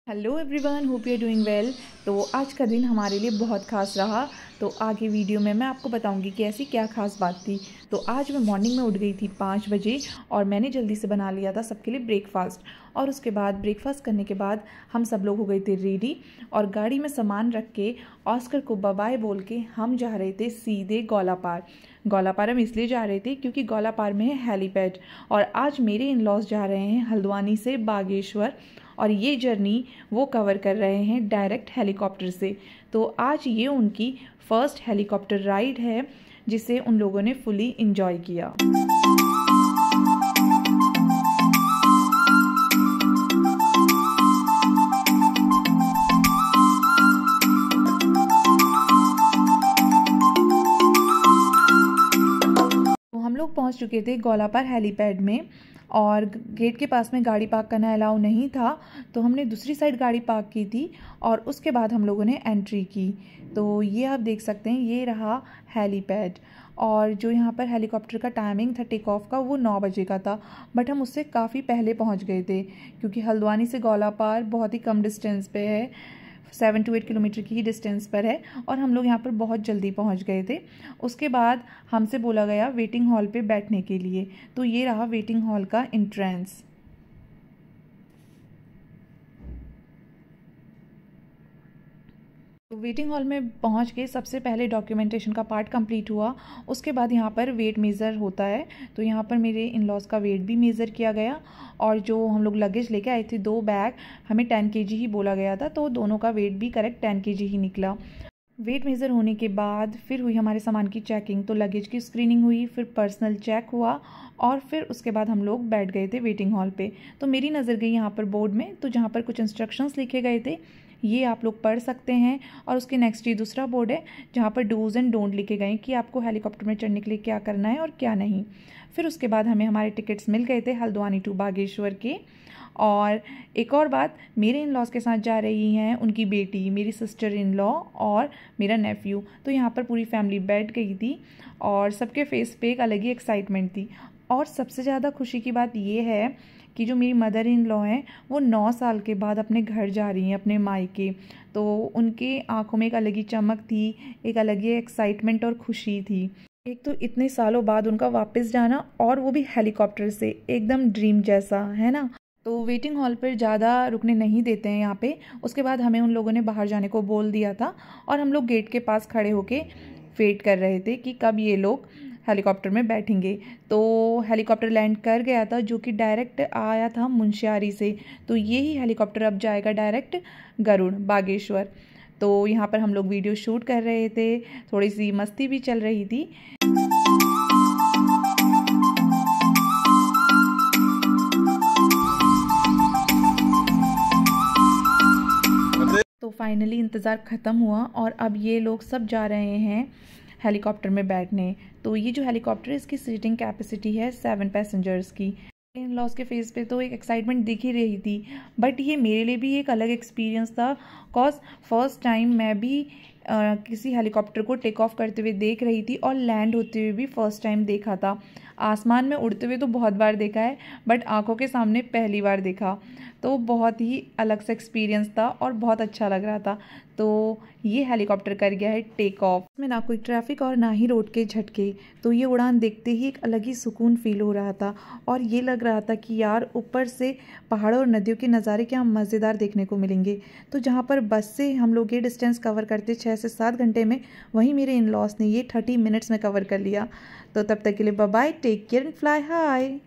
Hello everyone, hope you are doing well. तो आज का दिन हमारे लिए बहुत ख़ास रहा। तो आगे वीडियो में मैं आपको बताऊंगी कि ऐसी क्या ख़ास बात थी। तो आज मैं मॉर्निंग में उठ गई थी 5 बजे और मैंने जल्दी से बना लिया था सबके लिए ब्रेकफास्ट। और उसके बाद ब्रेकफास्ट करने के बाद हम सब लोग हो गए थे रेडी और गाड़ी में सामान रख के ऑस्कर को बाय बोल के हम जा रहे थे सीधे गौलापार। गौलापार हम इसलिए जा रहे थे क्योंकि गौलापार में है हेलीपैड और आज मेरे इन लॉज जा रहे हैं हल्द्वानी से बागेश्वर और ये जर्नी वो कवर कर रहे हैं डायरेक्ट हेलीकॉप्टर से। तो आज ये उनकी फर्स्ट हेलीकॉप्टर राइड है जिसे उन लोगों ने फुली एंजॉय किया। तो हम लोग पहुंच चुके थे गौलापार हेलीपैड में और गेट के पास में गाड़ी पार्क करना अलाउ नहीं था, तो हमने दूसरी साइड गाड़ी पार्क की थी और उसके बाद हम लोगों ने एंट्री की। तो ये आप देख सकते हैं, ये रहा हेलीपैड। और जो यहाँ पर हेलीकॉप्टर का टाइमिंग था टेक ऑफ का वो 9 बजे का था, बट हम उससे काफ़ी पहले पहुँच गए थे क्योंकि हल्द्वानी से गौलापार बहुत ही कम डिस्टेंस पे है, 7 to 8 किलोमीटर की ही डिस्टेंस पर है और हम लोग यहाँ पर बहुत जल्दी पहुँच गए थे। उसके बाद हमसे बोला गया वेटिंग हॉल पे बैठने के लिए। तो ये रहा वेटिंग हॉल का एंट्रेंस। तो वेटिंग हॉल में पहुंच के सबसे पहले डॉक्यूमेंटेशन का पार्ट कंप्लीट हुआ। उसके बाद यहाँ पर वेट मेज़र होता है, तो यहाँ पर मेरे इन लॉज का वेट भी मेज़र किया गया और जो हम लोग लगेज लेके आए थे 2 बैग, हमें 10 kg ही बोला गया था, तो दोनों का वेट भी करेक्ट 10 kg ही निकला। वेट मेज़र होने के बाद फिर हुई हमारे सामान की चेकिंग। तो लगेज की स्क्रीनिंग हुई, फिर पर्सनल चेक हुआ और फिर उसके बाद हम लोग बैठ गए थे वेटिंग हॉल पे। तो मेरी नज़र गई यहाँ पर बोर्ड में, तो जहाँ पर कुछ इंस्ट्रक्शंस लिखे गए थे ये आप लोग पढ़ सकते हैं। और उसके नेक्स्ट ही दूसरा बोर्ड है जहाँ पर डूज़ एंड डोंट लिखे गए कि आपको हेलीकॉप्टर में चढ़ने के लिए क्या करना है और क्या नहीं। फिर उसके बाद हमें हमारे टिकट्स मिल गए थे हल्द्वानी टू बागेश्वर के। और एक और बात, मेरे इन लॉज के साथ जा रही हैं उनकी बेटी, मेरी सिस्टर इन लॉ और मेरा नेफ्यू। तो यहाँ पर पूरी फैमिली बैठ गई थी और सबके फेस पे एक अलग ही एक्साइटमेंट थी। और सबसे ज़्यादा खुशी की बात ये है कि जो मेरी मदर इन लॉ हैं वो 9 साल के बाद अपने घर जा रही हैं, अपने मायके। तो उनके आंखों में एक अलग ही चमक थी, एक अलग ही एक्साइटमेंट और खुशी थी। एक तो इतने सालों बाद उनका वापस जाना और वो भी हेलीकॉप्टर से, एकदम ड्रीम जैसा, है ना। तो वेटिंग हॉल पर ज़्यादा रुकने नहीं देते हैं यहाँ पे। उसके बाद हमें उन लोगों ने बाहर जाने को बोल दिया था और हम लोग गेट के पास खड़े होके वेट कर रहे थे कि कब ये लोग हेलीकॉप्टर में बैठेंगे। तो हेलीकॉप्टर लैंड कर गया था जो कि डायरेक्ट आया था मुंशियारी से। तो ये ही हेलीकॉप्टर अब जाएगा डायरेक्ट गरुड़ बागेश्वर। तो यहाँ पर हम लोग वीडियो शूट कर रहे थे, थोड़ी सी मस्ती भी चल रही थी। तो फाइनली इंतज़ार ख़त्म हुआ और अब ये लोग सब जा रहे हैं हेलीकॉप्टर में बैठने। तो ये जो हेलीकॉप्टर है इसकी सीटिंग कैपेसिटी है 7 पैसेंजर्स की। इन लॉज के फेस पे तो एक एक्साइटमेंट दिख ही रही थी, बट ये मेरे लिए भी एक अलग एक्सपीरियंस था कॉज फर्स्ट टाइम मैं भी किसी हेलीकॉप्टर को टेक ऑफ करते हुए देख रही थी और लैंड होते हुए भी फर्स्ट टाइम देखा था। आसमान में उड़ते हुए तो बहुत बार देखा है, बट आंखों के सामने पहली बार देखा। तो बहुत ही अलग सा एक्सपीरियंस था और बहुत अच्छा लग रहा था। तो ये हेलीकॉप्टर कर गया है टेक ऑफ में, ना कोई ट्रैफिक और ना ही रोड के झटके। तो ये उड़ान देखते ही एक अलग ही सुकून फील हो रहा था और ये लग रहा था कि यार ऊपर से पहाड़ों और नदियों के नज़ारे क्या मज़ेदार देखने को मिलेंगे। तो जहाँ पर बस से हम लोग ये डिस्टेंस कवर करते 6 से 7 घंटे में, वहीं मेरे इन लॉस ने ये 30 मिनट्स में कवर कर लिया। तो तब तक के लिए bye bye, take care and fly high.